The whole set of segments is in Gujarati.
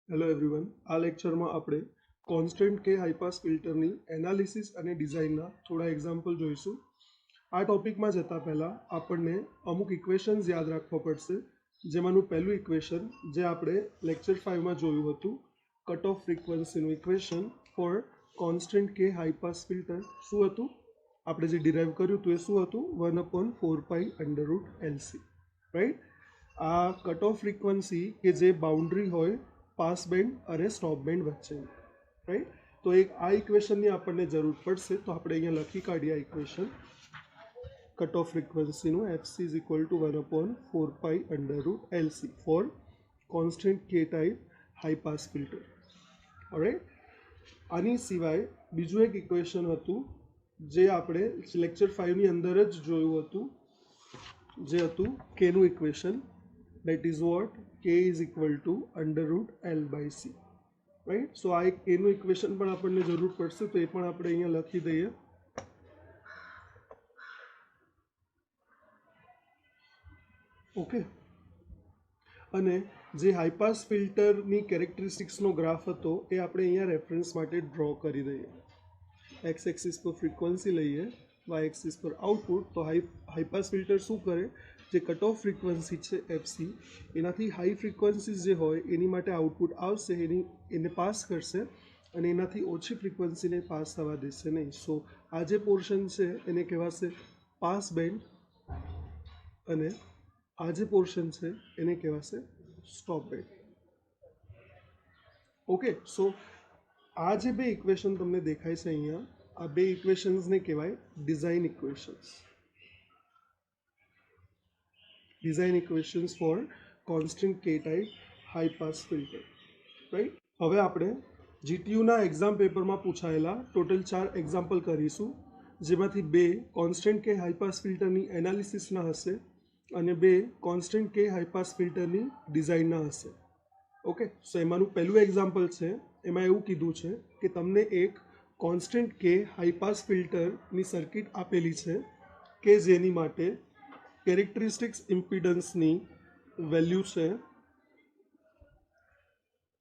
હેલો એવરીવન, આ લેક્ચરમાં આપણે કોન્સ્ટન્ટ કે હાઈ પાસ ફિલ્ટરની એનાલિસિસ અને ડિઝાઇનના થોડા એક્ઝામ્પલ જોઈશું. આ ટોપિકમાં જતાં પહેલાં આપણને અમુક ઇક્વેશન્સ યાદ રાખવા પડશે. જેમાંનું પહેલું ઇક્વેશન જે આપણે લેક્ચર 5માં જોયું હતું, કટ ઓફ ફ્રીક્વન્સીનું equation for constant K high pass filter શું હતું? આપણે જે ડિરાઈવ કર્યું હતું એ શું હતું? 1/4π√LC, right. આ કટ ઓફ ફ્રીક્વન્સી કે જે બાઉન્ડ્રી હોય પાસ બેન્ડ અને સ્ટોપ બેન્ડ વચ્ચે, રાઈટ. તો એક આ ઇક્વેશનની આપણને જરૂર પડશે, તો આપણે અહીંયા લખી કાઢીએ આ ઇક્વેશન. કટ ઓફ ફ્રીક્વન્સીનું FC is equal to 1/4π√LC for constant K type high pass filter, right. આની સિવાય બીજું એક ઇક્વેશન હતું જે આપણે લેક્ચર 5ની અંદર જ જોયું હતું, જે હતું કેનું equation. that is what k is equal to √L/c, right. So આ એક k નું ઇક્વેશન પણ આપણને જરૂર પડશે, તો એ પણ આપણે અહીંયા લખી દઈએ. ઓકે. અને જે હાઈ પાસ ફિલ્ટરની કેરેક્ટરિસ્ટિક્સનો ગ્રાફ હતો એ આપણે અહીંયા રેફરન્સ માટે ડ્રો કરી દઈએ. એક્સ એક્સિસ પર ફ્રીક્વન્સી લઈએ, વાય એક્સિસ પર આઉટપુટ. તો હાઈ પાસ ફિલ્ટર શું કરે, જે કટ ઓફ ફ્રીક્વન્સી છે FC, એનાથી હાઈ ફ્રીક્વન્સીઝ જે હોય એની માટે આઉટપુટ આવશે, એને પાસ કરશે, અને એનાથી ઓછી ફ્રીક્વન્સીને પાસ થવા દેશે નહીં. સો આ જે પોર્શન છે એને કહેવાશે પાસ બેન્ડ, અને આ જે પોર્શન છે એને કહેવાશે સ્ટોપ બેન્ડ. ઓકે. સો આ જે બે ઇક્વેશન તમને દેખાય છે અહીંયા, આ બે ઇક્વેશન્સને કહેવાય design equations. Design equations for constant K type high pass filter, right. હવે આપણે GTUના એક્ઝામ પેપરમાં પૂછાયેલા ટોટલ 4 એક્ઝામ્પલ કરીશું, જેમાંથી 2 કોન્સ્ટન્ટ કે હાઈ પાસ ફિલ્ટરની એનાલિસિસના હશે અને 2 કોન્સ્ટન્ટ કે હાઈ પાસ ફિલ્ટરની ડિઝાઇનના હશે. ઓકે. સો એમાંનું પહેલું એક્ઝામ્પલ છે, એમાં એવું કીધું છે કે તમને એક કોન્સ્ટન્ટ કે હાઈ પાસ ફિલ્ટરની સર્કિટ આપેલી છે કે જેની માટે કેરેક્ટરિસ્ટિક્સ ઇમ્પિડન્સની વેલ્યુ છે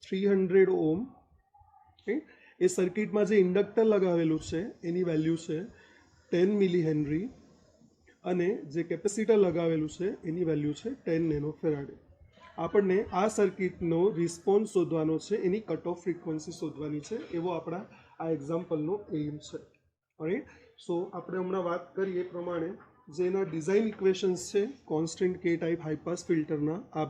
300 ઓહ્મ. એ સર્કિટમાં જે ઇન્ડક્ટર લગાવેલું છે એની વેલ્યુ છે 10 મિલી હેનરી, અને જે કેપેસિટર લગાવેલું છે એની વેલ્યુ છે 10 નેનો ફેરાડે. આપણને આ સર્કિટનો રિસ્પોન્સ શોધવાનો છે, એની કટ ઓફ ફ્રીક્વન્સી શોધવાની છે, એવો આપણા આ એક્ઝામ્પલનો એઇમ છે, રાઈટ. સો આપણે હમણાં વાત કરીએ એ પ્રમાણે જેના ડિઝાઇન ઇક્વેશન્સ છે constant K type high pass ફિલ્ટરના, આ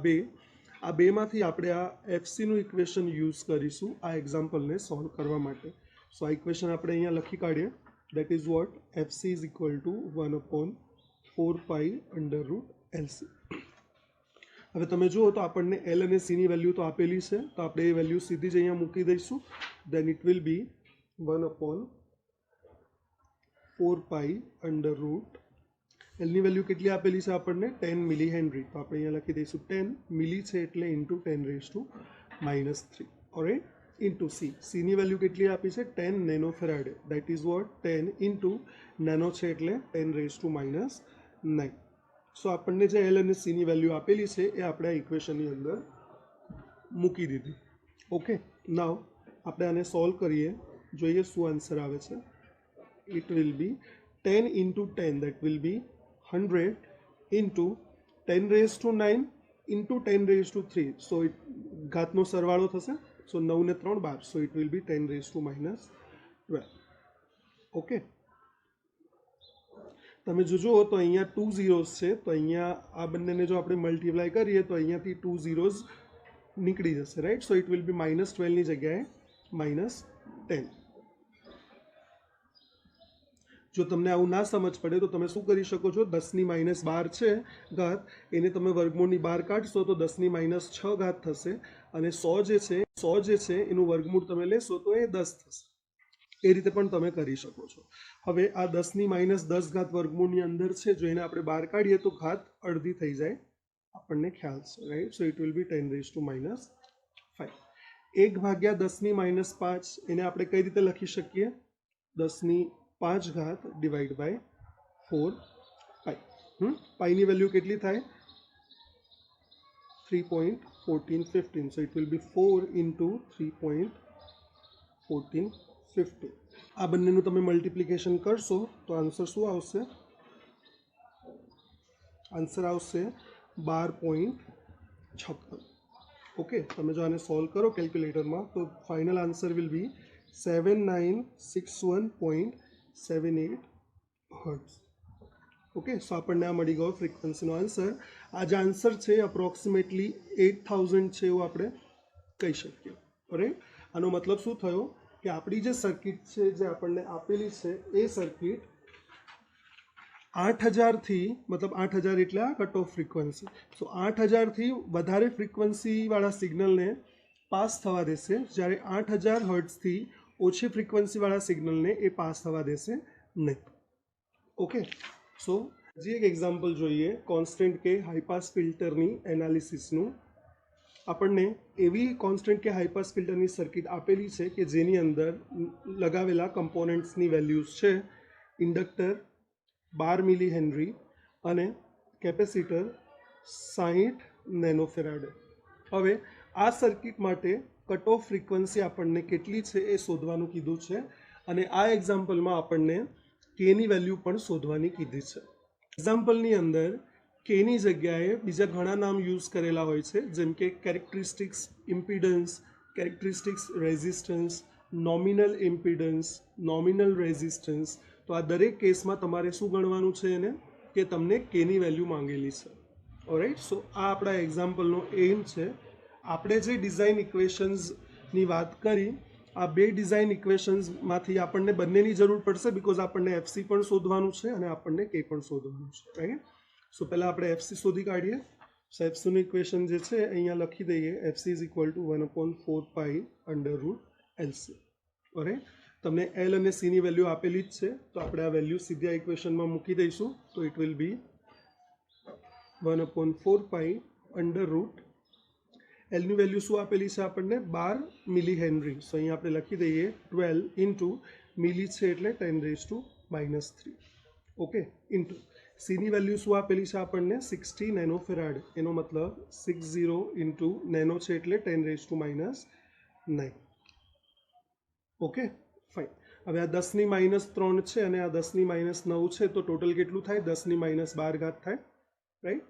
બેમાંથી આપણે આ FCનું ઇક્વેશન યુઝ કરીશું આ એક્ઝામ્પલને સોલ્વ કરવા માટે. સો આ ઇક્વેશન આપણે અહીંયા લખી કાઢીએ. That is vote FC is equal to 1/4π√LC. હવે તમે જુઓ તો આપણને L અને C ની વેલ્યુ તો આપેલી છે, તો આપણે એ વેલ્યુ સીધી જ અહીંયા મૂકી દઈશું. Then it will be 1/4π√. એલની વેલ્યુ કેટલી આપેલી છે આપણને? 10 મિલી હેનરી. તો આપણે અહીંયા લખી દઈશું 10 મિલી છે એટલે ઇન્ટુ 10⁻³ ઓલરાઈટ, ઇન્ટુ સી. સીની વેલ્યુ કેટલી આપી છે? 10 nano farad. That is what 10 into nano છે એટલે 10⁻⁹. સો આપણને જે એલ અને સીની વેલ્યુ આપેલી છે એ આપણે આ ઇક્વેશનની અંદર મૂકી દીધી. ઓકે. નાવ આપણે આને સોલ્વ કરીએ, જોઈએ શું આન્સર આવે છે. It will B 10 into 10, that will B 100 into 10⁻⁹ into 10⁻3. સો ઘાતનો સરવાળો થશે. સો 9 ને 3 12. સો ઇટ વિલ બી 10⁻12. ઓકે. તમે જો જુઓ તો અહીંયા 2 ઝીરોઝ છે, તો અહીંયા આ બંનેને જો આપણે મલ્ટીપ્લાય કરીએ તો અહીંયાથી 2 ઝીરોઝ નીકળી જશે, right. So it will be -12ની જગ્યાએ -10. જો તમને આવું ના સમજ પડે તો તમે શું કરી શકો છો, 10ની -12 છે ઘાત, એને તમે વર્ગમૂળની બહાર કાઢશો તો 10ની -6 ઘાત થશે, અને 100 જે છે એનું વર્ગમૂળ તમે લેશો તો એ 10 થશે. એ રીતે પણ તમે કરી શકો છો. હવે આ 10ની -10 ઘાત વર્ગમૂળની અંદર છે, જો એને આપણે બહાર કાઢીએ તો ઘાત અડધી થઈ જાય, આપણને ખ્યાલ છે, રાઈટ. સો ઇટ વિલ બી 10⁻⁵. 1/10ની -5 એને આપણે કઈ રીતે લખી શકીએ? 10ની 5 ઘાત ડિવાઈડ બાય 4 પાઈ. પાઈની વેલ્યુ કેટલી થાય? 3.5. 14 15, so it will be 4 into 3.14 15. આ બંનેનું તમે મલ્ટિપ્લિકેશન કરશો તો આન્સર શું આવશે? આન્સર આવશે 12.56. ઓકે, તમે જો આને સોલ્વ કરો કેલ્ક્યુલેટરમાં તો final answer will be 7961.78 hertz. Okay, so આપણને આ મળી ગયો ફ્રીક્વન્સીનો આન્સર. આ જે આન્સર છે અપ્રોક્સિમેટલી 8000 છે એવું આપણે કહી શકીએ. રાઈટ, આનો મતલબ શું થયો કે આપણી જે સર્કિટ છે જે આપણને આપેલી છે એ સર્કિટ 8000થી, મતલબ 8000 એટલે આ કટ ઓફ ફ્રીક્વન્સી, સો 8000થી વધારે ફ્રીક્વન્સીવાળા સિગ્નલને પાસ થવા દેશે, જ્યારે 8000 હર્ટ્ઝથી ઓછી ફ્રીક્વન્સીવાળા સિગ્નલને એ પાસ થવા દેશે નહીં. ઓકે, સો હજી એક એક્ઝામ્પલ જોઈએ કોન્સ્ટન્ટ કે હાઈપાસ ફિલ્ટરની એનાલિસિસનું. આપણને એવી કોન્સ્ટન્ટ કે હાઈપાસ ફિલ્ટરની સર્કિટ આપેલી છે કે જેની અંદર લગાવેલા કમ્પોનન્ટ્સની વેલ્યુઝ છે ઇન્ડક્ટર 12 મિલી હેનરી અને કેપેસિટર 60 નેનોફેરાડે. હવે આ સર્કિટ માટે કટ ઓફ ફ્રીક્વન્સી આપણને કેટલી છે એ શોધવાનું કીધું છે, અને આ એક્ઝામ્પલમાં આપણને કેની વેલ્યુ પણ શોધવાની કીધી છે. એક્ઝામ્પલની અંદર કેની જગ્યાએ બીજા ઘણા નામ યુઝ કરેલા હોય છે, જેમ કે characteristics impedance, characteristics resistance, nominal impedance, nominal resistance. તો આ દરેક કેસમાં તમારે શું ગણવાનું છે એને, કે તમને કેની વેલ્યુ માંગેલી છે. ઓલરાઈટ, સો આ આપણા એક્ઝામ્પલનો એમ છે. આપણે જે ડિઝાઇન ઇક્વેશન્સની વાત કરી, આ બે ડિઝાઇન ઇક્વેશન્સમાંથી આપણને બંનેની જરૂર પડશે, બિકોઝ આપણને એફસી પણ શોધવાનું છે અને આપણને કે પણ શોધવાનું છે. રાઈટ, સો પહેલાં આપણે એફસી શોધી કાઢીએ. સો એફસીનું ઇક્વેશન જે છે અહીંયા લખી દઈએ, FC is equal to 1/4 √LC. Alright, તમને એલ અને સીની વેલ્યુ આપેલી જ છે, તો આપણે આ વેલ્યુ સીધી આ ઇક્વેશનમાં મૂકી દઈશું. તો ઇટ વિલ બી 1/4 એલની વેલ્યુ શું આપેલી છે આપણને? 12 મિલી હેનરી. સો અહીંયા આપણે લખી દઈએ 12 ઇન્ટુ મિલી છે એટલે 10⁻⁻3. ઓકે, ઇન્ટુ સીની વેલ્યુ શું આપેલી છે આપણને? 60 નેનોફેરાડ. એનો મતલબ 60 ઇન્ટુ નેનો છે એટલે 10⁻⁹. Okay, fine. હવે આ 10⁻³ છે અને આ 10⁻⁹ છે, તો ટોટલ કેટલું થાય? 10⁻12 થાય. Right,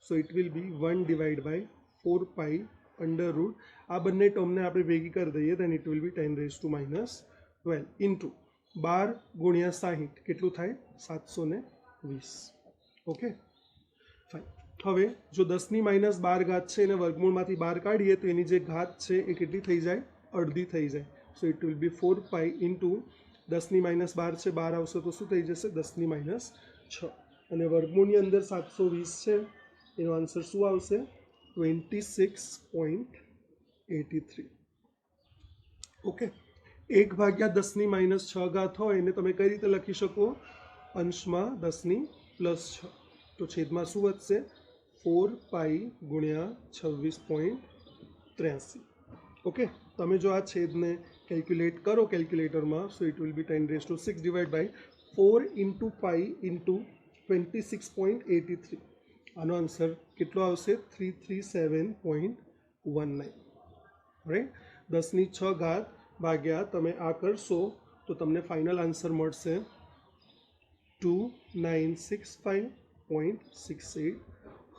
so it will be 1/4 √. આ બંને ટર્મને આપણે ભેગી કરી દઈએ, then it will be 10⁻12 into 12 ગુણ્યા 60 કેટલું થાય? 720. Okay, fine. હવે જો 10⁻12 છે એને વર્ગમૂળમાંથી બહાર કાઢીએ તો એની જે ઘાત છે એ કેટલી થઈ જાય? અડધી થઈ જાય. સો ઇટ વિલ બી 4 ઇન્ટુ 10⁻12 છે, 12 આવશે તો શું થઈ જશે? 10⁻6. અને વર્ગમૂળની અંદર 720 છે, એનો આન્સર શું આવશે? 26.83. ઓકે, 1/10⁻6 હોય એને તમે કઈ રીતે લખી શકો? અંશમાં 10⁻6. તો છેદમાં શું વધશે? 4 ગુણ્યા 26.83. ઓકે, તમે જો આ છેદને કેલ્ક્યુલેટ કરો કેલ્ક્યુલેટરમાં, so it will be 10⁻6 divide by 4 into pi into 26.83. આનો આન્સર કેટલો આવશે? 337.19. રાઈટ, 10⁶ ભાગ્યા તમે આ કરશો તો તમને ફાઇનલ આન્સર મળશે 2965.68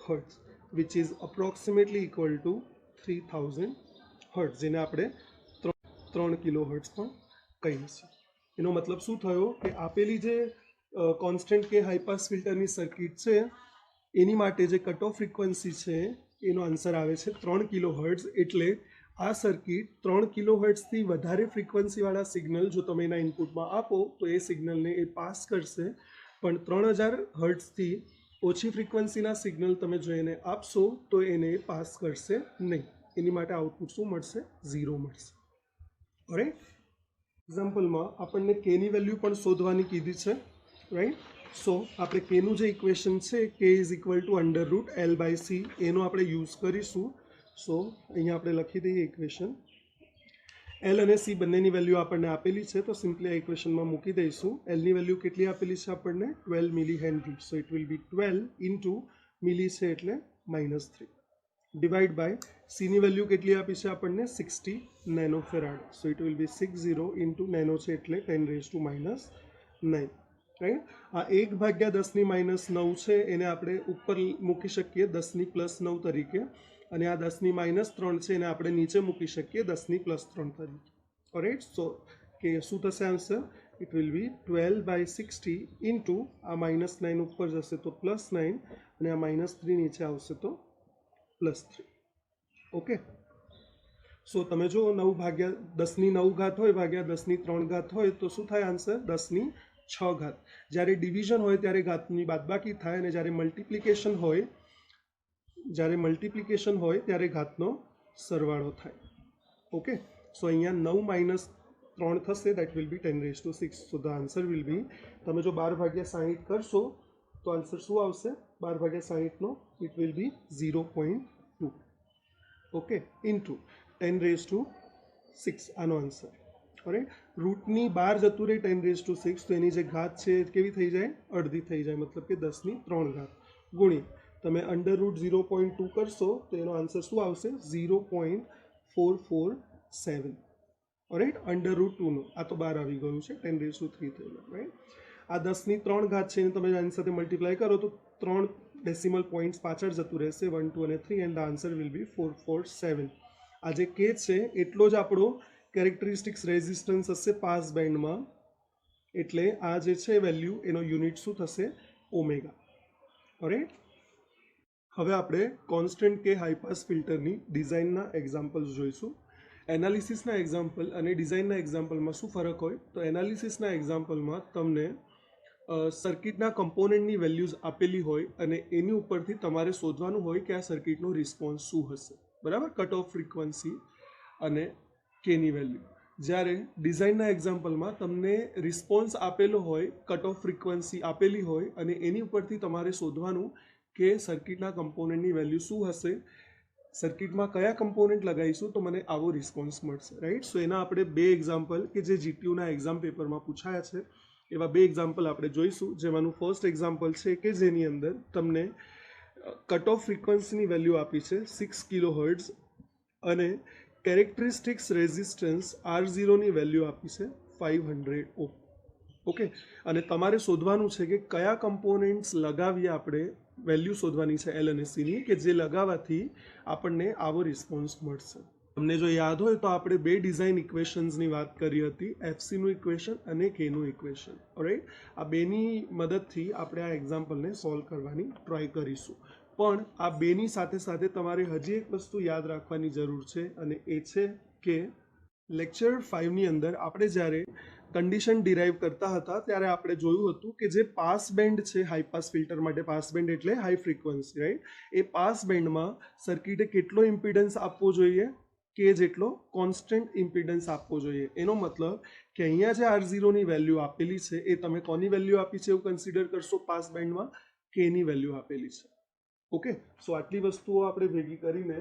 hertz, which is approximately equal to 3000 hertz, જેને આપણે 3 કિલો હર્ટ્ઝ પણ કહીએ છીએ. એનો મતલબ શું થયો કે આપેલી જે કોન્સ્ટન્ટ કે હાઈપાસ ફિલ્ટરની સર્કિટ છે એની માટે જે કટ ઓફ ફ્રીક્વન્સી છે એનો આન્સર આવે છે 3 કિલો હર્ટ્ઝ. એટલે આ સર્કિટ 3 કિલો હર્ટ્ઝથી વધારે ફ્રીક્વન્સીવાળા સિગ્નલ જો તમે એના ઇનપુટમાં આપો તો એ સિગ્નલને એ પાસ કરશે, પણ 3000 હર્ટ્ઝથી ઓછી ફ્રીક્વન્સીના સિગ્નલ તમે જો એને આપશો તો એને પાસ કરશે નહીં. એની માટે આઉટપુટ શું મળશે? 0 મળશે. રાઈટ, એક્ઝામ્પલમાં આપણને કેની વેલ્યુ પણ શોધવાની કીધી છે. રાઈટ, સો આપણે કેનું જે ઇક્વેશન છે કે ઇઝ ઇક્વલ ટુ √L/C એનો આપણે યુઝ કરીશું. સો અહીંયા આપણે લખી દઈએ ઇક્વેશન. એલ અને સી બંનેની વેલ્યુ આપણને આપેલી છે, તો સિમ્પલી આ ઇક્વેશનમાં મૂકી દઈશું. એલની વેલ્યુ કેટલી આપેલી છે આપણને? 12 millihenry. So it will be 12 into milli છે એટલે -3. ડિવાઈડ બાય સીની વેલ્યુ કેટલી આપી છે આપણને 60 nano farad. So it will B 60 into nano છે એટલે 10⁻⁹ રાઈટ. આ 1/10⁻9 છે એને આપણે ઉપર મૂકી શકીએ 10⁻+9 તરીકે, અને આ 10⁻³ છે એને આપણે નીચે મૂકી શકીએ 10⁻+3 તરીકે. ઓલરાઈટ. સો કે શું થશે answer? It will B 12/60 into આ -9 ઉપર જશે તો +9 અને આ -3 નીચે આવશે તો +3. ઓકે. સો તમે જો 9/10⁹ હોય ભાગ્યા 10⁻³ હોય તો શું થાય આન્સર? 10⁶. જ્યારે ડિવિઝન હોય ત્યારે ઘાતની બાદબાકી થાય, અને જ્યારે મલ્ટિપ્લિકેશન હોય ત્યારે ઘાતનો સરવાળો થાય. ઓકે. સો અહીંયા 9 - 3 થશે, that will B 10⁶. So the answer will બી, તમે જો 12/60 કરશો તો આન્સર શું આવશે? 12/60 it will B 0.2. Okay. Into 10⁻6 આનો આન્સર. રાઈટ. રૂટની બહાર જતું રહે 10⁻6 તો એની જે ઘાત છે કેવી થઈ જાય? અડધી થઈ જાય, મતલબ કે 10⁻³ ગુણ્યા તમે √0.2 કરશો તો એનો આન્સર શું આવશે? 0.447. રાઈટ. √2 આ તો બહાર આવી ગયું છે, 10⁻³ થયેલું. રાઈટ. આ 10⁻³ છે એને તમે આની સાથે મલ્ટીપ્લાય કરો તો 3 ડેસિમલ પોઈન્ટ્સ પાછળ જતું રહેશે, 1, 2 અને 3, એન્ડ ધ આન્સર વિલ બી 447. આ જે કે છે એટલો જ આપણો કેરેક્ટરિસ્ટિક્સ રેઝિસ્ટન્સ હશે પાસ બેન્ડમાં, એટલે આ જે છે વેલ્યુ એનો યુનિટ શું થશે? ઓમેગા. ઓલરાઈટ. હવે આપણે કોન્સ્ટન્ટ કે હાઈ પાસ ફિલ્ટરની ડિઝાઇનના એક્ઝામ્પલ્સ જોઈશું. એનાલિસિસના એક્ઝામ્પલ અને ડિઝાઇનના એક્ઝામ્પલમાં શું ફરક હોય? તો એનાલિસિસના એક્ઝામ્પલમાં તમને સર્કિટના કમ્પોનન્ટની વેલ્યુઝ આપેલી હોય અને એની ઉપરથી તમારે શોધવાનું હોય કે આ સર્કિટનો રિસ્પોન્સ શું હશે. બરાબર. કટ ઓફ ફ્રીક્વન્સી અને કેની વેલ્યુ. જ્યારે ડિઝાઇનના એક્ઝામ્પલમાં તમને રિસ્પોન્સ આપેલો હોય, કટ ઓફ ફ્રીક્વન્સી આપેલી હોય અને એની ઉપરથી તમારે શોધવાનું કે સર્કિટના કમ્પોનન્ટની વેલ્યુ શું હશે, સર્કિટમાં કયા કમ્પોનન્ટ લગાવીશું તો મને આવો રિસ્પોન્સ મળશે. રાઈટ. સો એના આપણે 2 એક્ઝામ્પલ કે જે જીટીયુના એક્ઝામ પેપરમાં પૂછાયા છે એવા 2 એક્ઝામ્પલ આપણે જોઈશું. જેમાંનું ફર્સ્ટ એક્ઝામ્પલ છે કે જેની અંદર તમને કટ ઓફ ફ્રીક્વન્સીની વેલ્યુ આપી છે 6 કિલોહર્ટ્ઝ અને કેરેક્ટરિસ્ટિક્સ રેઝિસ્ટન્સ R0ની વેલ્યુ આપી છે 500 ઓહ્મ. ઓકે. અને તમારે શોધવાનું છે કે કયા કમ્પોનન્ટ્સ લગાવીએ, આપણે વેલ્યુ શોધવાની છે L અને Cની, કે જે લગાવવાથી આપણને આવો રિસ્પોન્સ મળશે. તમને જો યાદ હોય તો આપણે 2 ડિઝાઇન ઇક્વેશન્સની વાત કરી હતી, એફસીનું ઇક્વેશન અને કેનું ઇક્વેશન. ઓલરાઈટ. આ બેની મદદથી આપણે આ એક્ઝામ્પલને સોલ્વ કરવાની ટ્રાય કરીશું. પણ આ બેની સાથે સાથે તમારે હજી એક વસ્તુ યાદ રાખવાની જરૂર છે, અને એ છે કે લેક્ચર 5ની અંદર આપણે જ્યારે કન્ડિશન ડિરાઈવ કરતા હતા ત્યારે આપણે જોયું હતું કે જે પાસ બેન્ડ છે હાઈ પાસ ફિલ્ટર માટે, પાસ બેન્ડ એટલે હાઈ ફ્રીક્વન્સી. રાઈટ. એ પાસ બેન્ડમાં સર્કિટે કેટલો ઇમ્પિડન્સ આપવો જોઈએ? કે જેટલો કોન્સ્ટન્ટ ઇમ્પિડન્સ આપવો જોઈએ. એનો મતલબ કે અહીંયા જે R0ની વેલ્યુ આપેલી છે એ તમે કોની વેલ્યુ આપી છે એવું કન્સિડર કરશો પાસ બેન્ડમાં? કેની વેલ્યુ આપેલી છે. ઓકે. સો આટલી વસ્તુઓ આપણે ભેગી કરીને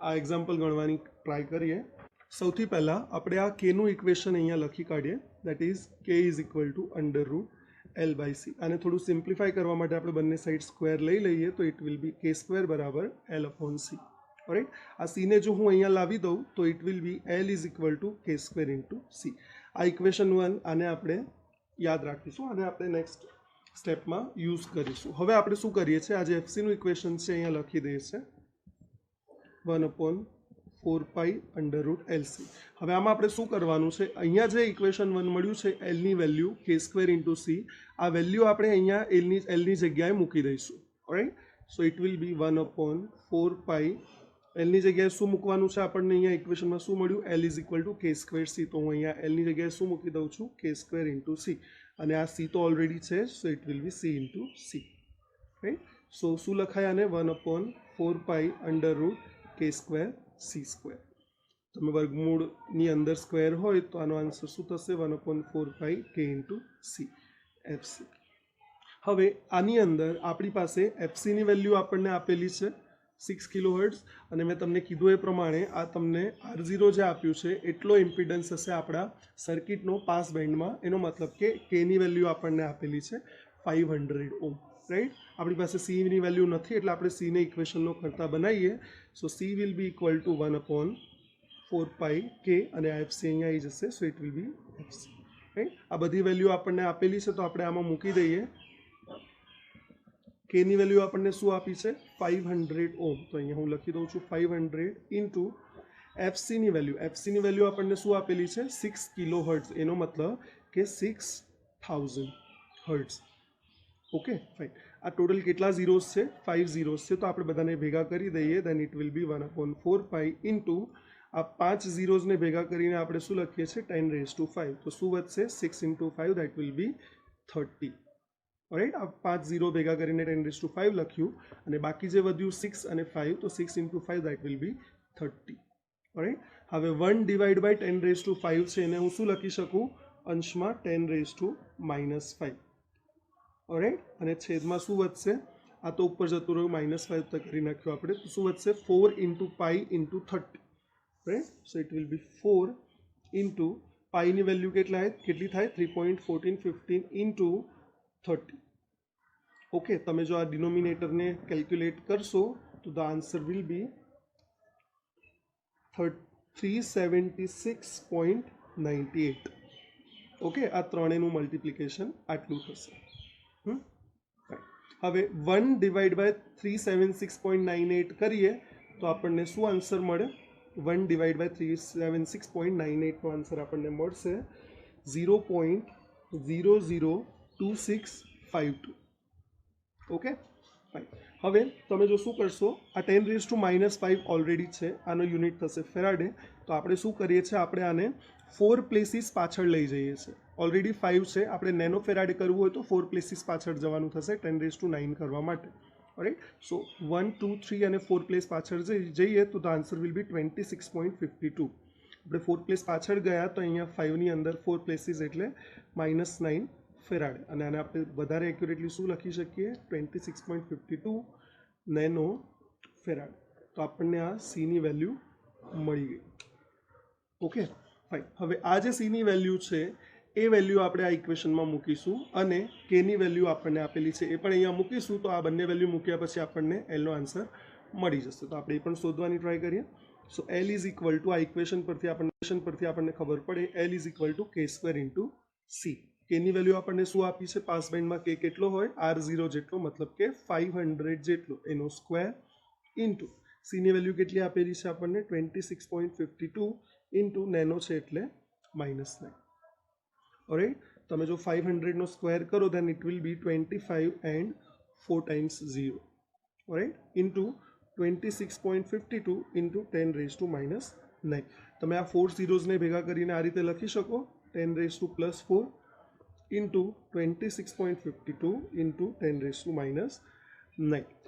આ એક્ઝામ્પલ ગણવાની ટ્રાય કરીએ. સૌથી પહેલાં આપણે આ કેનું ઇક્વેશન અહીંયા લખી કાઢીએ, દેટ ઇઝ કે ઇઝ ઇક્વલ ટુ √L/C. આને થોડું સિમ્પ્લિફાય કરવા માટે આપણે બંને સાઈડ સ્ક્વેર લઈ લઈએ તો it will be k² = L/C. Right. આ સીને જો હું અહીંયા લાવી દઉં તો it will B L is equal two k² × C. આ ઇક્વેશન 1, આને આપણે યાદ રાખીશું, આને આપણે નેક્સ્ટ સ્ટેપમાં યુઝ કરીશું. હવે આપણે શું કરીએ છીએ, આ જે એફસીનું ઇક્વેશન છે અહીંયા લખી દઈએ છીએ 1/4π√LC. હવે આમાં આપણે શું કરવાનું છે, અહીંયા જે ઇક્વેશન 1 મળ્યું છે એલની વેલ્યુ k² × C, આ વેલ્યુ આપણે અહીંયા એલની જગ્યાએ મૂકી દઈશું. Right. So it will be 1/4π. એલની જગ્યાએ શું મૂકવાનું છે આપણને? અહીંયા ઇક્વેશનમાં શું મળ્યું? L is equal two k²C. તો હું અહીંયા એલની જગ્યાએ શું મૂકી દઉં છું? k² × C. અને આ C તો ઓલરેડી છે, so it will be C × C. Right. So શું લખાય આને? 1/4π√k²C². તમે વર્ગમૂળની અંદર સ્ક્વેર હોય તો આનો આન્સર શું થશે? 1/4πk × C FC. હવે આની અંદર આપણી પાસે એફસીની વેલ્યુ આપણને આપેલી છે 6 કિલોહર્ટ્ઝ, અને મેં તમને કીધું એ પ્રમાણે આ તમને R0 જે આપ્યું છે એટલો ઇમ્પિડન્સ હશે આપણા સર્કિટનો પાસ બેન્ડમાં. એનો મતલબ કે કેની વેલ્યુ આપણને આપેલી છે 500 ઓહ્મ. રાઈટ. આપણી પાસે સીની વેલ્યુ નથી એટલે આપણે સીને ઇક્વેશનનો કરતા બનાવીએ. So C will be equal to 1/4 K અને આ એફસી અહીંયા આવી જશે. So it will be FC, right. આ બધી વેલ્યુ આપણને આપેલી છે તો આપણે આમાં મૂકી દઈએ. કેની વેલ્યુ આપણને શું આપી છે 500 ઓમ. તો અહીંયા હું લખી દઉં છું 500 ઇન્ટુ એફસીની વેલ્યુ આપણને શું આપેલી છે 6 કિલો હર્ટ્ઝ. એનો મતલબ કે 6000 હર્ટ્ઝ. Okay fine. આ ટોટલ કેટલા ઝીરોઝ છે 5 ઝીરોઝ છે. તો આપણે બધાને ભેગા કરી દઈએ. Then it will be 1/4 into આ 5 ઝીરોઝને ભેગા કરીને આપણે શું લખીએ છીએ 10⁵. તો શું વધશે 6 into 5 that will B 30. Right. આ 5 ઝીરો ભેગા કરીને 10⁵ લખ્યું અને બાકી જે વધ્યું 6 અને 5 તો 6 into 5 that will B 30. Right. હવે 1/10⁵ છે એને હું શું લખી શકું અંશમાં 10⁻⁻5. રાઈટ. અને છેદમાં શું વધશે આ તો ઉપર જતું રહ્યું -5 તો કરી નાખ્યું આપણે. તો શું વધશે 4 into pi into 30. Right. So it will be 4 into પાઈની વેલ્યુ કેટલી થાય 3.1415 ઇન્ટુ 30. ઓકે. તમે જો આ ડિનોમિનેટરને કેલ્ક્યુલેટ કરશો તો the answer will B 376.98. Okay. આ ત્રણેયનું મલ્ટિપ્લિકેશન આટલું થશે. હવે 1/376.98 કરીએ તો આપણને શું આન્સર મળે 1/376.98 નો આન્સર આપણને મળશે 0.002652. Okay fine. હવે તમે જો શું કરશો આ 10⁻⁻5 ઓલરેડી છે. આનો યુનિટ થશે ફેરાડે. તો આપણે શું કરીએ છીએ આપણે આને 4 પ્લેસીસ પાછળ લઈ જઈએ છીએ. ઓલરેડી 5 છે. આપણે નેનો ફેરાડે કરવું હોય તો 4 પ્લેસીસ પાછળ જવાનું થશે 10⁹ કરવા માટે. રાઈટ. સો 1 2 3 અને 4 પ્લેસ પાછળ જઈએ તો ધ આન્સર વિલ બી 26.52. આપણે 4 પ્લેસ પાછળ ગયા તો અહીંયા 5ની અંદર 4 પ્લેસીસ એટલે -9 ફેરાડે. અને આને આપણે વધારે એક્યુરેટલી શું લખી શકીએ 26.52 નેનો ફેરાડે. તો આપણને આ સીની વેલ્યુ મળી ગઈ. Okay fine. હવે આ જે સીની વેલ્યુ છે એ વેલ્યુ આપણે આ ઇક્વેશનમાં મૂકીશું અને કેની વેલ્યુ આપણને આપેલી છે એ પણ અહીંયા મૂકીશું. તો આ બંને વેલ્યુ મૂક્યા પછી આપણને એલનો આન્સર મળી જશે. તો આપણે એ પણ શોધવાની ટ્રાય કરીએ. સો એલ ઇઝ ઇક્વલ ટુ આ ઇક્વેશન પરથી આપણને ખબર પડે L is equal two k² into C. કેની વેલ્યુ આપણને શું આપી છે પાસ બેન્ડમાં કે કેટલો હોય R0 જેટલો મતલબ કે 500 જેટલો એનો સ્ક્વેર ઇન્ટુ સીની વેલ્યુ કેટલી આપેલી છે આપણને 26.52 ઇન્ટુ નેનો છે એટલે -9. ઓરાઈટ. તમે જો 500નો સ્ક્વેર કરો then it will be 25 and 4 times 0. Alright. Into 26.52 into 10⁻⁹. તમે આ 4 ઝીરોઝને ભેગા કરીને આ રીતે લખી શકો 10⁻+4 ઇન્ટુ 26.52 ઇન્ટુ 10⁻⁹.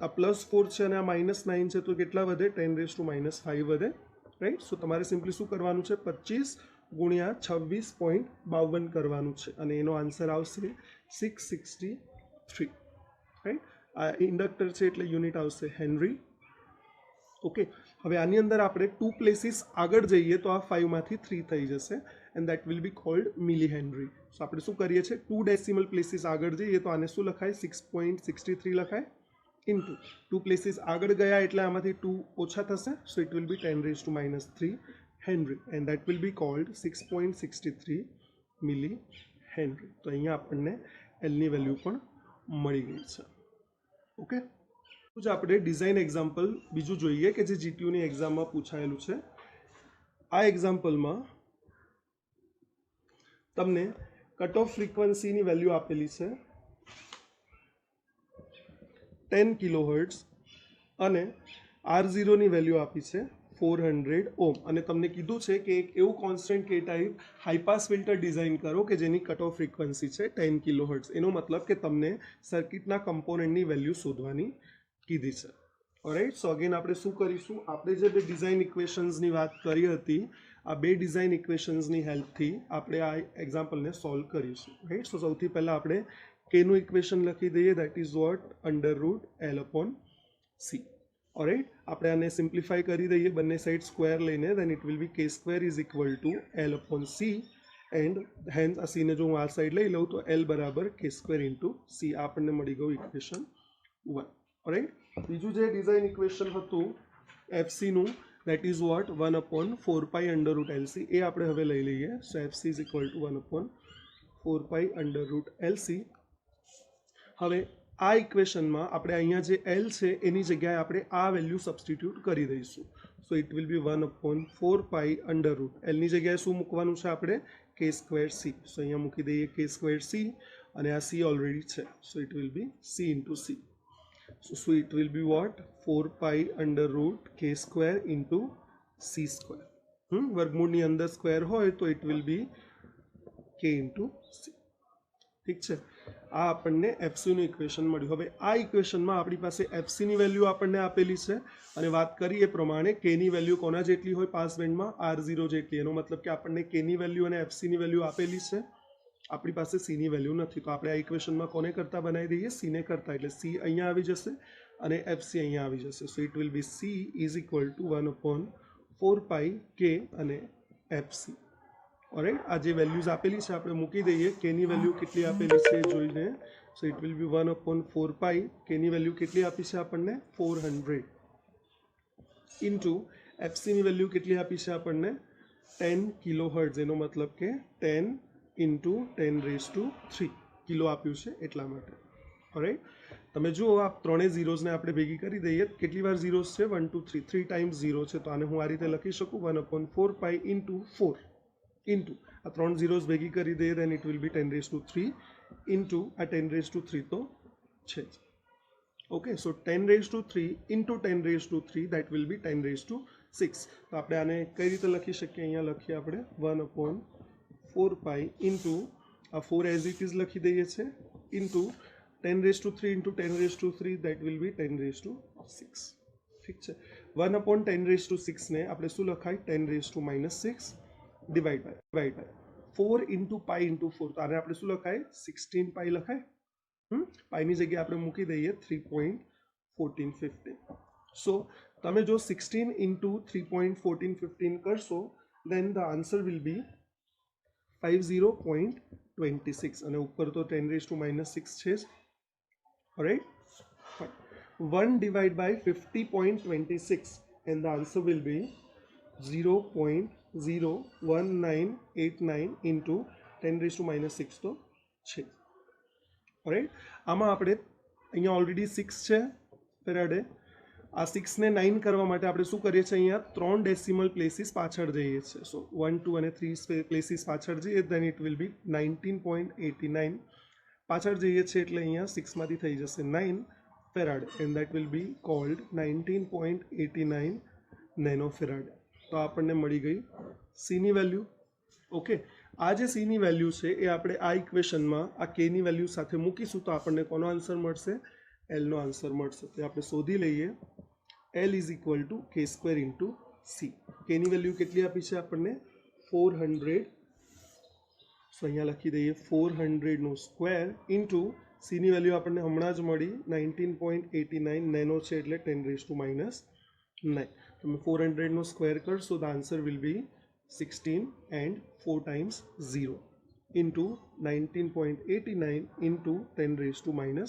આ +4 છે અને આ -9 છે તો કેટલા વધે 10⁻⁵ વધે. રાઈટ. સો તમારે સિમ્પલી શું કરવાનું છે 25 ગુણ્યા 26.52 કરવાનું છે અને એનો આન્સર આવશે 663. રાઈટ. આ ઇન્ડક્ટર છે એટલે યુનિટ આવશે હેનરી. ઓકે. હવે આની અંદર આપણે 2 પ્લેસીસ આગળ જઈએ તો આ 5માંથી 3 થઈ જશે and that will be called millihenry. So આપણે શું કરીએ છીએ 2 ડેસિમલ પ્લેસીસ આગળ જઈએ તો આને શું લખાય 6.63 લખાય ઇન્ટુ 2 પ્લેસીસ આગળ ગયા એટલે આમાંથી 2 ઓછા થશે. સો it will be 10⁻³ henry and that will be cold 6.63 milli henry. તો અહીંયા આપણને એલની વેલ્યુ પણ મળી ગઈ છે. ઓકે. જ આપણે ડિઝાઇન એક્ઝામ્પલ બીજું જોઈએ કે જે જીટીયુની એક્ઝામમાં પૂછાયેલું છે. આ એક્ઝામ્પલમાં તમને કટ ઓફ ફ્રીક્વન્સીની વેલ્યુ આપેલી છે 10 કિલોહર્ટ્ઝ અને R0ની વેલ્યુ આપી છે 400 ઓમ અને તમને કીધું છે કે એક એવું constant K type હાઈપાસ filter design કરો કે જેની કટ ઓફ ફ્રીક્વન્સી છે 10 કિલોહર્ટ્ઝ. એનો મતલબ કે તમને સર્કિટના કમ્પોનન્ટની વેલ્યુ શોધવાની કીધી છે. ઓરાઈટ. સો અગેન આપણે શું કરીશું આપણે જે બે ડિઝાઇન ઇક્વેશન્સની વાત કરી હતી આ બે ડિઝાઇન ઇક્વેશન્સની હેલ્પથી આપણે આ એક્ઝામ્પલને સોલ્વ કરીશું. રાઈટ. સો સૌથી પહેલાં આપણે કેનું ઇક્વેશન લખી દઈએ that is vote √L/C. Or right. આપણે આને સિમ્પ્લિફાઈ કરી દઈએ બંને સાઈડ સ્ક્વેર લઈને then it will be k² is equal to L/C and hence आ सी ने जो हूँ आ साइड लई लऊँ तो एल बराबर के स्क्वेर इंटू सी आपने मળી ગયું इक्वेशन 1 राइट। बीजू जे डिजाइन इक्वेशन हतुं एफसी નું that is what 1/4 pi under root LC એ આપણે હવે લઈ લઈએ। so FC is equal to 1/4 pi under root LC। હવે આ ઇક્વેશનમાં આપણે અહીંયા જે L છે એની જગ્યાએ આપણે આ વેલ્યુ સબસ્ટિટ્યુટ કરી દઈશું। સો it will be 1/4 pi under root L ની જગ્યાએ શું મૂકવાનું છે આપણે k સ્ક્વેર c। સો અહીંયા મૂકી દઈએ k સ્ક્વેર c અને આ c ઓલરેડી છે। So it will be c into c। so it will be what 4 pi under root k square into c square। વર્ગમૂળની અંદર સ્ક્વેર હોય તો it will be k into c। ઠીક છે, આ આપણને એફસીનું ઇક્વેશન મળ્યું। હવે આ ઇક્વેશનમાં આપણી પાસે એફસીની વેલ્યુ આપણને આપેલી છે અને વાત કરીએ પ્રમાણે કેની વેલ્યુ કોના જેટલી હોય પાસ બેન્ડમાં R0 જેટલી। એનો મતલબ કે આપણને કેની વેલ્યુ અને એફસીની વેલ્યુ આપેલી છે, આપણી પાસે સીની વેલ્યુ નથી। તો આપણે આ ઇક્વેશનમાં કોને કરતા બનાવી દઈએ सीने करता, એટલે सी અહીંયા આવી જશે અને એફસી અહીંયા આવી જશે। So it will be C is equal to 1/4 pi કે અને એફસી। ઓલરાઈટ, આ જે વેલ્યુઝ આપેલી છે આપણે મૂકી દઈએ। કેની વેલ્યુ કેટલી આપેલી છે જોઈને। સો ઇટ વિલ બી 1/4 પાઈ, કેની વેલ્યુ કેટલી આપી છે આપણને 400 ઇન્ટુ એફસીની વેલ્યુ કેટલી આપી છે આપણને 10 કિલો હર્ટ્ઝ। એનો મતલબ કે 10 इंटू 10⁻³ किलो आप्યું છે એટલા માટે। ઓલરાઈટ, તમે જુઓ આ ત્રણે ઝીરોઝને આપણે ભેગી કરી દઈએ। કેટલી વાર ઝીરોઝ છે 1 2 3 3 ટાઈમ્સ ઝીરો છે, તો આને હું આ રીતે લખી શકું 1/4 પાઈ ઇન્ટુ 4 ઇન્ટુ આ ત્રણ ઝીરોઝ ભેગી કરી દઈએ then it will be 10⁻³ into આ 10⁻³ તો છે જ। Okay, so 10⁻³ into 10⁻³ that will be 10⁻6। તો આપણે આને કઈ રીતે લખી શકીએ, અહીંયા લખીએ આપણે 1/4 पाई इंटू आ 4 एज इट इज लखी दीए छे into 10⁻³ into 10⁻³ that will be 10⁻6। ठीक है, 1/10⁻6 ने આપણે શું લખાય 10⁻⁻6 divide by 4 into pi into 4, તો આને આપણે શું લખાય 16 પાઈ લખાય। પાઈની જગ્યાએ આપણે મૂકી દઈએ 3.1415। સો તમે જો 16 इंटू 3.1415 કરશો then the answer will be 50.26 અને ઉપર તો 10⁻⁻6 છે જ। Alright, 1 divided by 50.26 and the answer will be 0.01989 into 10⁻⁻6 તો છે। ઓલરાઈટ, આમાં આપણે અહીંયા ઓલરેડી 6 છે ફેરાડે। આ 6 ને 9 કરવા માટે આપણે શું કરીએ છીએ, અહીંયા 3 ડેસિમલ પ્લેસીસ પાછળ જઈએ છીએ। સો 1 2 અને 3 પ્લેસીસ પાછળ જઈએ દેન ઇટ વિલ બી 19.89 પાછળ જઈએ છીએ એટલે અહીંયા 6 માંથી થઈ જશે 9 farad and that will be cold 19.89 nano farad. તો આપણને મળી ગઈ સીની વેલ્યુ। ઓકે, આ જે સીની વેલ્યુ છે એ આપણે આ ઇક્વેશનમાં આ કેની વેલ્યુ સાથે મૂકીશું તો આપણને કોનો આન્સર મળશે, એલનો આન્સર મળશે। તો આપણે શોધી લઈએ L ઇઝ ઇક્વલ ટુ કે સ્ક્વેર ઇન્ટુ સી। કેની વેલ્યુ કેટલી આપી છે આપણને 400। સો અહીંયા લખી દઈએ 400નો સ્ક્વેર ઇન્ટુ સીની વેલ્યુ આપણને હમણાં જ મળી 19.89 નેનો છે એટલે 10⁻⁹। તમે 400નો સ્ક્વેર કરશો the answer will B 16 and 4 times 0 into 19.89 into 10⁻⁹।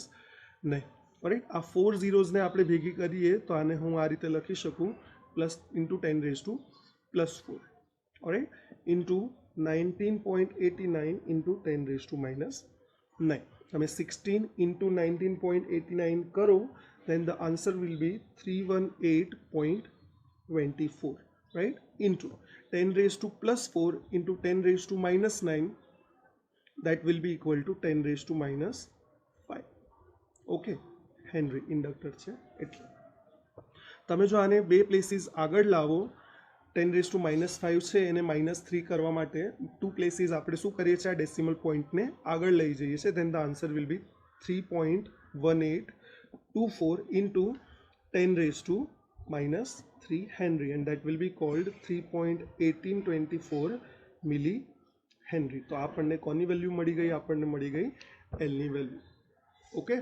Right, આ 4 ઝીરોઝને આપણે ભેગી કરીએ તો આને હું આ રીતે લખી શકું plus into 10⁻+4 alright into 19.89 into 10⁻⁹। તમે 16 ઇન્ટુ 19.89 કરો then the answer will be 318.24 right into 10⁻+4 into 10⁻⁻9 that will be equal to 10⁻⁵। Okay, henry inductor છે એટલે તમે જો આને બે પ્લેસીસ આગળ લાવો 10⁻⁻5 છે એને -3 કરવા માટે 2 પ્લેસીસ આપણે શું કરીએ છીએ, આ ડેસિમલ પોઈન્ટને આગળ લઈ જઈએ છીએ then the answer will be 3.1824 into 10⁻³ henry and that will be called 3.1824 milli henry. તો આપણને કોની વેલ્યુ મળી ગઈ, આપણને મળી ગઈ એલની વેલ્યુ। ઓકે,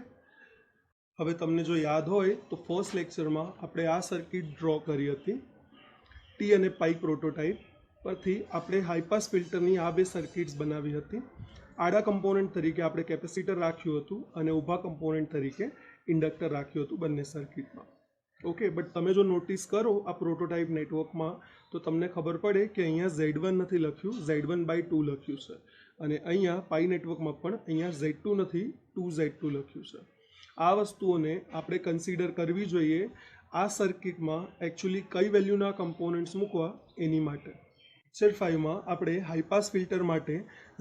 હવે તમને જો યાદ હોય તો ફર્સ્ટ લેક્ચરમાં આપણે આ સર્કિટ ડ્રો કરી હતી ટી અને પાઈ પ્રોટોટાઇપ। પરથી આપણે હાઈ પાસ ફિલ્ટરની આ બે સર્કિટ્સ બનાવી હતી. આડા કમ્પોનન્ટ તરીકે આપણે કેપેસિટર રાખ્યું હતું અને ઊભા કમ્પોનન્ટ તરીકે ઇન્ડક્ટર રાખ્યું હતું બંને સર્કિટમાં. ઓકે, બટ તમે જો નોટિસ કરો આ પ્રોટોટાઇપ નેટવર્કમાં તો તમને ખબર પડે કે અહીંયા Z1 નથી લખ્યું, Z1/2 લખ્યું છે, અને અહીંયા પાઈ નેટવર્કમાં પણ અહીંયા Z2 નથી, 2Z2 લખ્યું છે. આ વસ્તુઓને આપણે કન્સિડર કરવી જોઈએ આ સર્કિટમાં એકચ્યુઅલી કઈ વેલ્યુના કમ્પોનન્ટ્સ મૂકવા એની માટે. લેક્ચર 5માં આપણે હાઈપાસ ફિલ્ટર માટે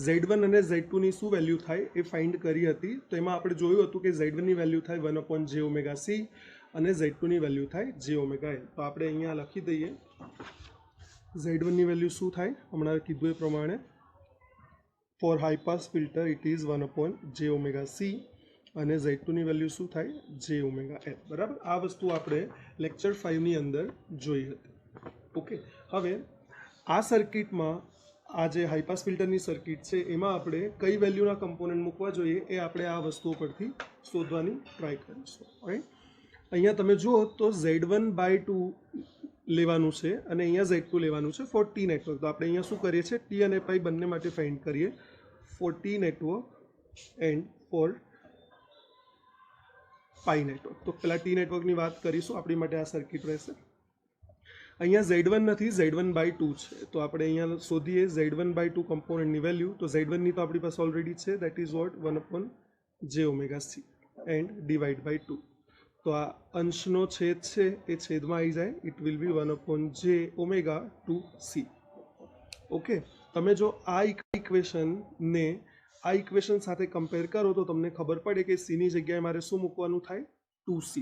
Z1 અને Z2ની શું વેલ્યુ થાય એ ફાઇન્ડ કરી હતી. તો એમાં આપણે જોયું હતું કે Z1ની વેલ્યુ થાય 1/jωc અને Z2ની વેલ્યુ થાય jωL. તો આપણે અહીંયા લખી દઈએ Z1ની વેલ્યુ શું થાય, હમણાં કીધું એ પ્રમાણે for high pass filter it is 1/jωc અને Z2ની વેલ્યુ શું થાય jωL. બરાબર, આ વસ્તુ આપણે લેક્ચર 5ની અંદર જોઈ હતી. ઓકે, હવે આ સર્કિટમાં આ જે હાઈપાસ ફિલ્ટરની સર્કિટ છે એમાં આપણે કઈ વેલ્યુના કમ્પોનન્ટ મૂકવા જોઈએ એ આપણે આ વસ્તુઓ પરથી શોધવાની ટ્રાય કરીશું. રાઈટ, અહીંયા તમે જુઓ તો Z1/2 લેવાનું છે અને અહીંયા Z2 લેવાનું છે ફોર ટી નેટવર્ક. તો આપણે અહીંયા શું કરીએ છીએ, ટી અને પાઈ બંને માટે ફાઇન્ડ કરીએ for T network and for pi network. તો પહેલાં ટી નેટવર્કની વાત કરીશું, આપણી માટે આ સર્કિટ રહેશે. અહીંયા Z1 નથી, Z1/2 છે. તો આપણે અહીંયા શોધીએ Z1/2 કમ્પોનન્ટની વેલ્યુ. તો Z1ની તો આપણી પાસે ઓલરેડી છે, that is what 1/jωc and divide by 2. તો આ અંશનો છેદ છે એ છેદમાં આવી જાય, it will B 1/jω2c. Okay, તમે જો આ ઇક્વેશનને આ ઇક્વેશન સાથે કમ્પેર કરો તો તમને ખબર પડે કે સીની જગ્યાએ મારે શું મૂકવાનું થાય, 2c.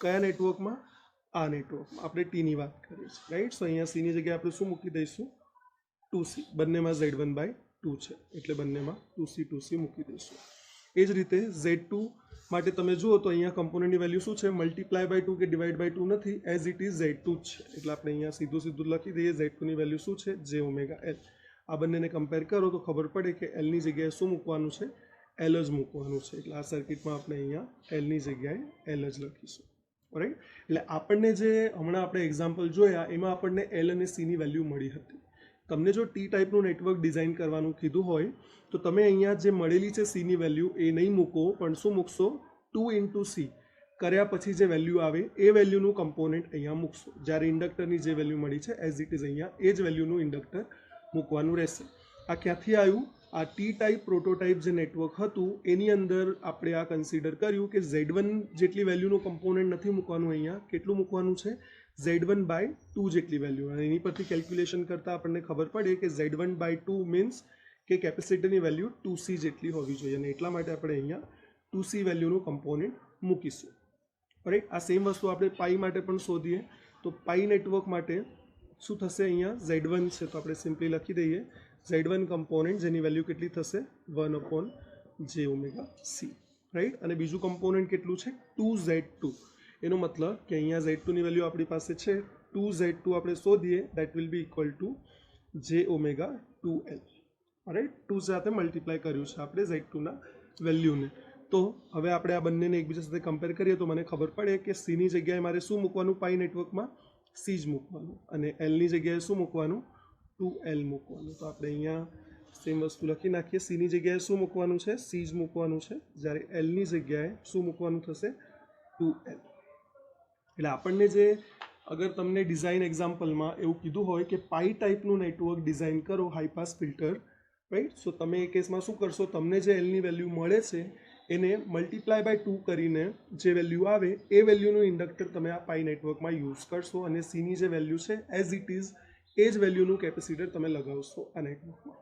કયા નેટવર્કમાં? આ નેટવર્કમાં. આપણે ટીની વાત કરીએ છીએ, રાઈટ. સો અહીંયા સીની જગ્યાએ આપણે શું મૂકી દઈશું, 2c. બંનેમાં Z1/2 છે એટલે બંનેમાં 2c મૂકી દઈશું. એ જ રીતે Z2 માટે તમે જુઓ તો અહીંયા કમ્પોનન્ટની વેલ્યુ શું છે, મલ્ટીપ્લાય બાય 2 કે ડિવાઈડ બાય 2 નથી, એઝ ઇટ ઇઝ Z2 જ છે. એટલે આપણે અહીંયા સીધું લખી દઈએ Z2ની વેલ્યુ શું છે, jωL. આ બંનેને કમ્પેર કરો તો ખબર પડે કે Lની જગ્યાએ શું મૂકવાનું છે, L જ મૂકવાનું છે. એટલે આ સર્કિટમાં આપણે અહીંયા Lની જગ્યાએ L જ લખીશું. રાઈટ, એટલે આપણને જે હમણાં આપણે એક્ઝામ્પલ જોયા એમાં આપણને L અને Cની વેલ્યુ મળી હતી. તમને જો ટી ટાઈપનું નેટવર્ક ડિઝાઇન કરવાનું કીધું હોય તો તમે અહીંયા જે મળેલી છે Cની વેલ્યુ એ નહીં મૂકો, પણ શું મૂકશો, 2 × C કર્યા પછી જે વેલ્યુ આવે એ વેલ્યુનું કમ્પોનન્ટ અહીંયા મૂકશો. જ્યારે ઇન્ડક્ટરની જે વેલ્યુ મળી છે એઝ ઇટ ઇઝ અહીંયા એ જ વેલ્યુનું ઇન્ડક્ટર મૂકવાનું રહેશે. આ ક્યાંથી આવ્યું, આ ટી ટાઈપ પ્રોટોટાઇપ જે નેટવર્ક હતું એની અંદર આપણે આ કન્સિડર કર્યું કે Z1 જેટલી વેલ્યુનું કમ્પોનન્ટ નથી મૂકવાનું, અહીંયા કેટલું મૂકવાનું છે, Z1/2 જેટલી વેલ્યુ. અને એની પરથી કેલ્ક્યુલેશન કરતાં આપણને ખબર પડે કે Z1/2 મીન્સ કે કેપેસિટરની વેલ્યુ 2c જેટલી હોવી જોઈએ, અને એટલા માટે આપણે અહીંયા 2c વેલ્યુનું કમ્પોનન્ટ મૂકીશું. રાઈટ, આ સેમ વસ્તુ આપણે પાઈ માટે પણ શોધીએ. તો પાઈ નેટવર્ક માટે શું થશે, અહીંયા Z1 છે તો આપણે સિમ્પલી લખી દઈએ Z1 કમ્પોનન્ટ જેની વેલ્યુ કેટલી થશે, 1/jωc. રાઈટ, અને બીજું કમ્પોનન્ટ કેટલું છે, 2Z2. એનો મતલબ કે અહીંયા Z2ની વેલ્યુ આપણી પાસે છે, 2Z2 આપણે શોધીએ that will be equal two jω2L. Right, 2 સાથે મલ્ટીપ્લાય કર્યું છે આપણે Z2ના વેલ્યુને. તો હવે આપણે આ બંનેને એકબીજા સાથે કમ્પેર કરીએ તો મને ખબર પડે કે Cની જગ્યાએ મારે શું મૂકવાનું, પાઈ નેટવર્કમાં C જ મૂકવાનું, અને Lની જગ્યાએ શું મૂકવાનું, 2L મૂકવાનું. તો આપણે અહીંયા સેમ વસ્તુ લખી નાખીએ, Cની જગ્યાએ શું મૂકવાનું છે, C જ મૂકવાનું છે, જ્યારે Lની જગ્યાએ શું મૂકવાનું થશે, 2L. એટલે આપણને જે અગર તમને ડિઝાઇન એક્ઝામ્પલમાં એવું કીધું હોય કે પાઈ ટાઈપનું નેટવર્ક ડિઝાઇન કરો હાઈપાસ ફિલ્ટર, રાઈટ. સો તમે એ કેસમાં શું કરશો, તમને જે Lની વેલ્યુ મળે છે એને મલ્ટીપ્લાય બાય 2 કરીને જે વેલ્યુ આવે એ વેલ્યુનું ઇન્ડક્ટર તમે આ પાઈ નેટવર્કમાં યુઝ કરશો, અને Cની જે વેલ્યુ છે એઝ ઇટ ઇઝ એ જ વેલ્યુનું કેપેસિટર તમે લગાવશો આ નેટવર્કમાં.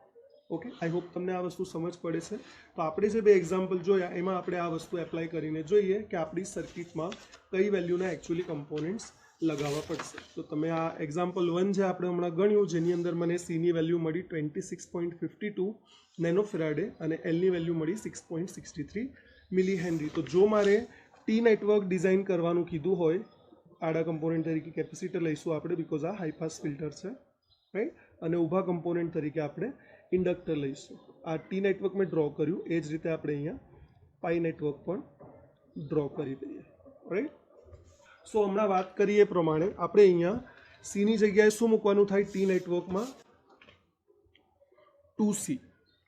ઓકે, આઈ હોપ તમને આ વસ્તુ સમજ પડે છે. તો આપણે જે બે એક્ઝામ્પલ જોયા એમાં આપણે આ વસ્તુ એપ્લાય કરીને જોઈએ કે આપણી સર્કિટમાં કઈ વેલ્યુના એકચ્યુઅલી કમ્પોનન્ટ્સ લગાવવા પડશે. તો તમે આ એક્ઝામ્પલ 1 જે આપણે હમણાં ગણ્યું જેની અંદર મને Cની વેલ્યુ મળી 26.52 નેનોફેરાડે અને Lની વેલ્યુ મળી 6.63 મિલી હેનરી. તો જો મારે ટી નેટવર્ક ડિઝાઇન કરવાનું કીધું હોય, આડા કમ્પોનન્ટ તરીકે કેપેસિટર લઈશું આપણે બિકોઝ આ હાઈપાસ ફિલ્ટર છે, રાઈટ, અને ઊભા કમ્પોનન્ટ તરીકે આપણે ઇન્ડક્ટર લઈશું. આ ટી નેટવર્ક મેં ડ્રો કર્યું એ જ રીતે આપણે અહીંયા પાઈ નેટવર્ક પણ ડ્રો કરી દઈએ, રાઈટ. સો હમણાં વાત કરીએ એ પ્રમાણે આપણે અહીંયા Cની જગ્યાએ શું મૂકવાનું થાય ટી નેટવર્કમાં, 2C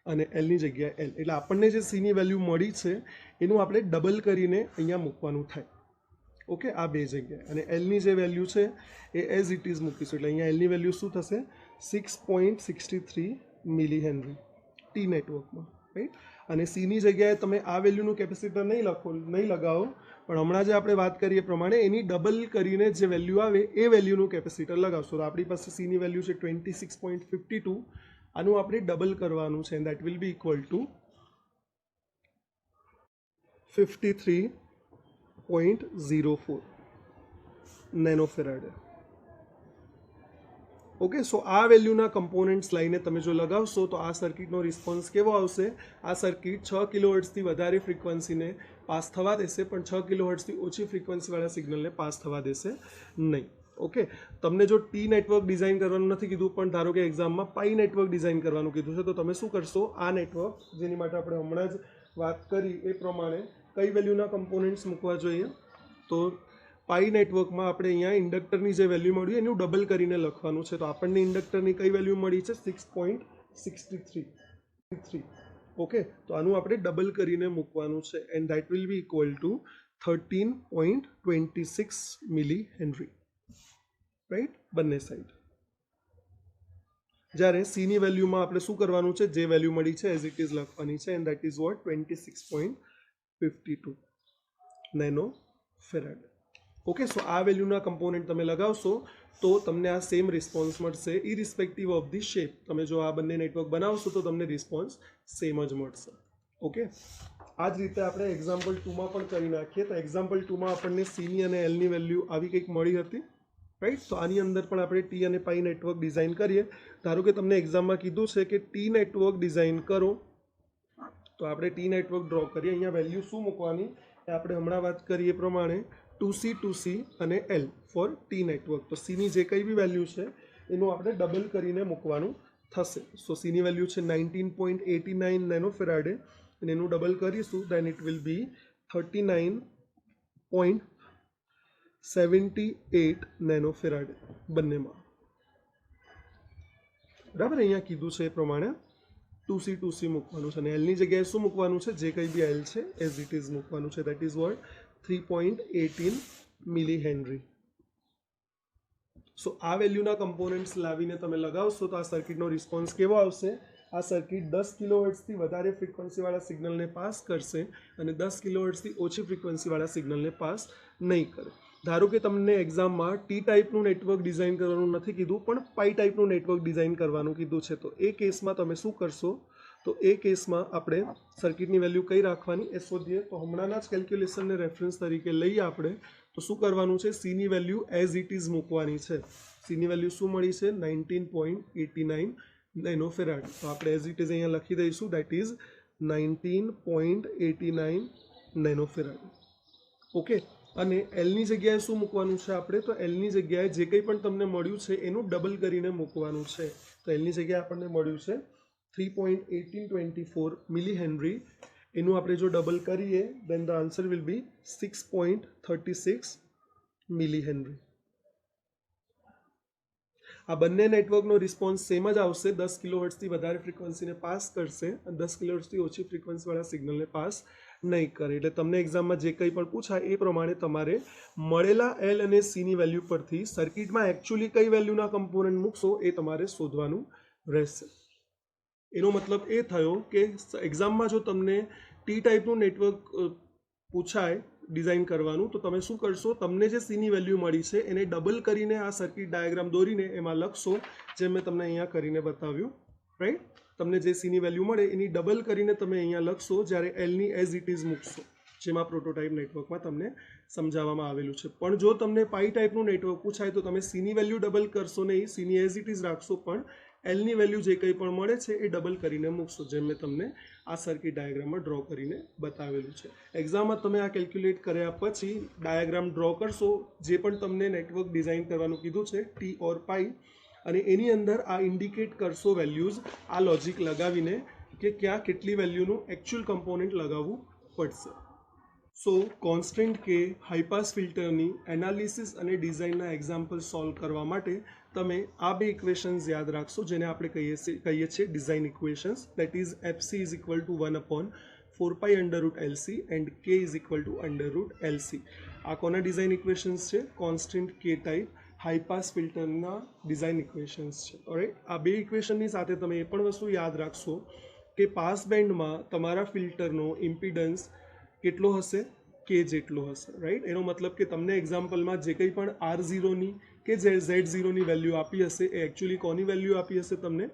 અને એલની જગ્યાએ એલ, એટલે આપણને જે સીની વેલ્યુ મળી છે એનું આપણે ડબલ કરીને અહીંયા મૂકવાનું થાય. ઓકે, આ બે જગ્યાએ. અને એલની જે વેલ્યુ છે એ એઝ ઇટ ઇઝ મૂકીશું, એટલે અહીંયા એલની વેલ્યુ શું થશે? 6.63 મિલી હેનરી ટી નેટવર્કમાં, રાઈટ. અને સીની જગ્યાએ તમે આ વેલ્યુનું કેપેસિટર નહીં લગાવો, પણ હમણાં જે આપણે વાત કરીએ પ્રમાણે એની ડબલ કરીને જે વેલ્યુ આવે એ વેલ્યુનું કેપેસિટર લગાવશો. તો આપણી પાસે સીની વેલ્યુ છે 26.52, આનું આપણે ડબલ કરવાનું છે, and that will be equal to 53.04 nanofarad. Okay, so આ વેલ્યુના કમ્પોનન્ટ્સ લઈને તમે જો લગાવશો તો આ સર્કિટનો રિસ્પોન્સ કેવો આવશે? આ સર્કિટ 6 કિલોહર્ટ્ઝથી વધારે ફ્રીક્વન્સીને પાસ થવા દેશે, પણ 6 કિલોહર્ટ્ઝથી ઓછી ફ્રીક્વન્સીવાળા સિગ્નલને પાસ થવા દેશે નહીં. ઓકે, તમને જો ટી નેટવર્ક ડિઝાઇન કરવાનું નથી કીધું, પણ ધારો કે એક્ઝામમાં પાઈ નેટવર્ક ડિઝાઇન કરવાનું કીધું છે, તો તમે શું કરશો? આ નેટવર્ક જેની માટે આપણે હમણાં જ વાત કરી એ પ્રમાણે કઈ વેલ્યુના કમ્પોનન્ટ્સ મૂકવા જોઈએ? તો પાઈ નેટવર્કમાં આપણે અહીંયા ઇન્ડક્ટરની જે વેલ્યુ મળી એનું ડબલ કરીને લખવાનું છે. તો આપણને ઇન્ડક્ટરની કઈ વેલ્યુ મળી છે? 6.63. ઓકે, તો આનું આપણે ડબલ કરીને મૂકવાનું છે, and that will be equal two 13.26 milli henry, right, બંને સાઈડ. જ્યારે સીની વેલ્યુમાં આપણે શું કરવાનું છે? જે વેલ્યુ મળી છે એઝ ઇટ ઇઝ લખવાની છે, and that is what? 26.52 nanofarad. Okay, so આ વેલ્યુના કમ્પોનન્ટ તમે લગાવશો તો તમને આ સેમ રિસ્પોન્સ મળશે, ઇરિસ્પેક્ટિવ ઓફ ધી શેપ. તમે જો આ બંને નેટવર્ક બનાવશો તો તમને રિસ્પોન્સ સેમ જ મળશે. ઓકે, આ જ રીતે આપણે એક્ઝામ્પલ 2માં પણ કરી નાખીએ. તો એક્ઝામ્પલ 2માં આપણને સીની અને એલની વેલ્યુ આવી કંઈક મળી હતી, રાઈટ. તો આની અંદર પણ આપણે ટી અને પાઈ નેટવર્ક ડિઝાઇન કરીએ. ધારો કે તમને એક્ઝામમાં કીધું છે કે ટી નેટવર્ક ડિઝાઇન કરો, તો આપણે ટી નેટવર્ક ડ્રો કરીએ. અહીંયા વેલ્યુ શું મૂકવાની એ આપણે હમણાં વાત કરીએ પ્રમાણે 2C અને L ફોર ટી નેટવર્ક. તો સીની જે કંઈ બી વેલ્યુ છે એનું આપણે ડબલ કરીને મૂકવાનું થશે. સો સીની વેલ્યુ છે 19.89 નેનોફેરાડે, અને એનું ડબલ કરીશું દેન ઇટ વિલ બી 39.78 નેનોફેરાડે બંનેમાં. બરાબર, અહીંયા કીધું છે એ પ્રમાણે 2C મૂકવાનું છે, અને એલની જગ્યાએ શું મૂકવાનું છે? જે કંઈ બી એલ છે એઝ ઇટ ઇઝ મૂકવાનું છે. That is what? 3.18 millihenry. So આ વેલ્યુના કમ્પોનન્ટ્સ લાવીને તમે લગાવશો તો આ સર્કિટનો રિસ્પોન્સ કેવો આવશે? આ સર્કિટ 10 કિલોહર્ટ્ઝથી વધારે ફ્રીક્વન્સીવાળા સિગ્નલને પાસ કરશે અને 10 કિલોહર્ટ્ઝથી ઓછી ફ્રીક્વન્સીવાળા સિગ્નલને પાસ નહીં કરે. ધારો કે તમને એક્ઝામમાં ટી ટાઈપનું નેટવર્ક ડિઝાઇન કરવાનું નથી કીધું, પણ પાઈ ટાઈપનું નેટવર્ક ડિઝાઇન કરવાનું કીધું છે. તો એ કેસમાં તમે શું કરશો? તો એ કેસમાં આપણે સર્કિટની વેલ્યુ કઈ રાખવાની એ શોધીએ. તો હમણાંના જ કેલ્ક્યુલેશનને રેફરન્સ તરીકે લઈએ આપણે. તો શું કરવાનું છે? સીની વેલ્યુ એઝ ઇટ ઇઝ મૂકવાની છે. સીની વેલ્યુ શું મળી છે? 19.89 નેનોફેરાડ. તો આપણે એઝ ઇટ ઇઝ અહીંયા લખી દઈશું, દેટ ઇઝ 19.89 નેનોફેરાડ. ઓકે, અને એલની જગ્યાએ શું મૂકવાનું છે આપણે? તો એલની જગ્યાએ જે કંઈ પણ તમને મળ્યું છે એનું ડબલ કરીને મૂકવાનું છે. તો એલની જગ્યાએ આપણને મળ્યું છે 3.1824 મિલી હેનરી. એનું આપણે જો ડબલ કરીએ then the answer will be 6.36 millihenry. આ બંને નેટવર્કનો રિસ્પોન્સ સેમ જ આવશે. 10 કિલોહર્ટ્ઝથી વધારે ફ્રીક્વન્સીને પાસ કરશે અને 10 કિલોહર્ટ્ઝથી ઓછી ફ્રીક્વન્સીવાળા સિગ્નલને પાસ નહીં કરે. એટલે તમને એક્ઝામમાં જે કંઈ પણ પૂછાય એ પ્રમાણે તમારે મળેલા એલ અને સીની વેલ્યુ પરથી સર્કિટમાં એકચ્યુઅલી કઈ વેલ્યુના કમ્પોનન્ટ મૂકશો એ તમારે શોધવાનું રહેશે. એનો મતલબ એ થયો કે એક્ઝામમાં જો તમને ટી ટાઈપનું નેટવર્ક પૂછાય ડિઝાઇન કરવાનું, તો તમે શું કરશો? તમને જે સીની વેલ્યુ મળી છે એને ડબલ કરીને આ સર્કિટ ડાયાગ્રામ દોરીને એમાં લખશો, જેમ મેં તમને અહીંયા કરીને બતાવ્યું, રાઈટ. તમને જે સીની વેલ્યુ મળે એની ડબલ કરીને તમે અહીંયા લખશો, જ્યારે એલની એઝ ઇટ ઇઝ મૂકશો, જેમાં પ્રોટોટાઇપ નેટવર્કમાં તમને સમજાવવામાં આવેલું છે. પણ જો તમને પાઈ ટાઈપનું નેટવર્ક પૂછાય તો તમે સીની વેલ્યુ ડબલ કરશો નહીં, સીની એઝ ઇટ ઇઝ રાખશો, પણ એલની વેલ્યુ જે કંઈ પણ મળે છે એ ડબલ કરીને મૂકશો, જેમ મેં તમને આ સર્કિટ ડાયાગ્રામમાં ડ્રો કરીને બતાવેલું છે. એક્ઝામમાં તમે આ કેલ્ક્યુલેટ કર્યા પછી ડાયાગ્રામ ડ્રો કરશો, જે પણ તમને નેટવર્ક ડિઝાઇન કરવાનું કીધું છે ટી ઓર પાઈ, અને એની અંદર આ ઇન્ડિકેટ કરશો વેલ્યુઝ આ લોજિક લગાવીને કે ક્યાં કેટલી વેલ્યુનું એકચ્યુઅલ કમ્પોનન્ટ લગાવવું પડશે. સો કોન્સ્ટન્ટ કે હાઈપાસ ફિલ્ટરની એનાલિસિસ અને ડિઝાઇનના એક્ઝામ્પલ સોલ્વ કરવા માટે તમે આ બે ઇક્વેશન્સ યાદ રાખશો જેને આપણે કહીએ છીએ design equations, that is FC is equal to 1/4 under route LC and K is equal two under route LC. આ કોના ડિઝાઇન ઇક્વેશન્સ છે? Constant K type high pass ફિલ્ટરના ડિઝાઇન ઇક્વેશન્સ છે. ઓલરાઈટ, આ બે ઇક્વેશનની સાથે તમે એ પણ વસ્તુ યાદ રાખશો કે પાસ બેન્ડમાં તમારા ફિલ્ટરનો ઇમ્પિડન્સ કેટલો હશે? K જેટલો હશે. રાઈટ, એનો મતલબ કે તમને એક્ઝામ્પલમાં જે કંઈ પણ R0ની કે Z0ની વેલ્યુ આપી હશે એ એકચ્યુઅલી કોની વેલ્યુ આપી હશે? તમને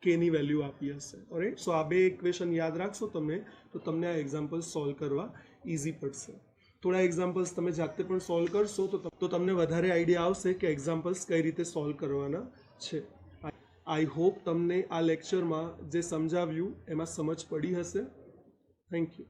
Kની વેલ્યુ આપી હશે. ઓલરાઈટ, સો આ બે ઇક્વેશન યાદ રાખશો તમે તો તમને આ એક્ઝામ્પલ સોલ્વ કરવા ઇઝી પડશે. થોડા એક્ઝામ્પલ્સ તમે જાતે પણ સોલ્વ કરશો તો તમને વધારે આઈડિયા આવશે કે એક્ઝામ્પલ્સ કઈ રીતે સોલ્વ કરવાના છે. આઈ હોપ તમને આ લેક્ચરમાં જે સમજાવ્યું એમાં સમજ પડી હશે. Thank you.